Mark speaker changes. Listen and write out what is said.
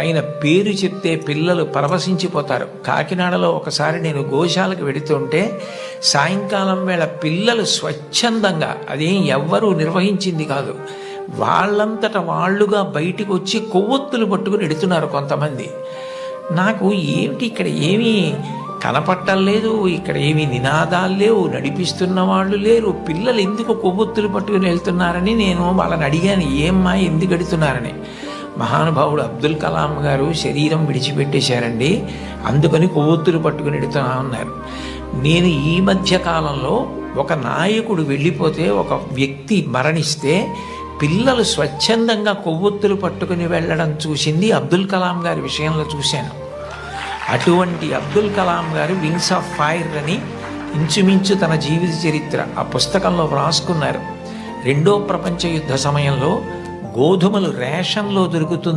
Speaker 1: ఆయన పేరు చెప్తే పిల్లలు పరవశించిపోతారు. కాకినాడలో ఒకసారి నేను గోశాలకు వెడుతుంటే సాయంకాలం వేళ పిల్లలు స్వచ్ఛందంగా, అదేం ఎవ్వరూ నిర్వహించింది కాదు, వాళ్ళంతట వాళ్ళుగా బయటికి వచ్చి కొవ్వొత్తులు పట్టుకుని ఎడుతున్నారు కొంతమంది. నాకు ఏమిటి ఇక్కడ ఏమీ కనపట్టలేదు, ఇక్కడ ఏమీ నినాదాలు లేవు, నడిపిస్తున్న వాళ్ళు లేరు, పిల్లలు ఎందుకు కొవ్వొత్తులు పట్టుకుని వెళ్తున్నారని నేను వాళ్ళని అడిగాను, ఏమ్మా ఎందుకు ఎడుతున్నారని. మహానుభావుడు అబ్దుల్ కలాం గారు శరీరం విడిచిపెట్టేశారండి, అందుకని కొవ్వొత్తులు పట్టుకుని ఎడుతున్నా ఉన్నారు. నేను ఈ మధ్య కాలంలో ఒక నాయకుడు వెళ్ళిపోతే, ఒక వ్యక్తి మరణిస్తే పిల్లలు స్వచ్ఛందంగా కొవ్వొత్తులు పట్టుకుని వెళ్ళడం చూసింది అబ్దుల్ కలాం గారి విషయంలో చూశాను. అటువంటి అబ్దుల్ కలాం గారు వింగ్స్ ఆఫ్ ఫైర్ అని ఇంచుమించు తన జీవిత చరిత్ర ఆ పుస్తకంలో వ్రాసుకున్నారు. 2వ ప్రపంచ యుద్ధ సమయంలో గోధుమలు రేషన్లో దొరుకుతున్న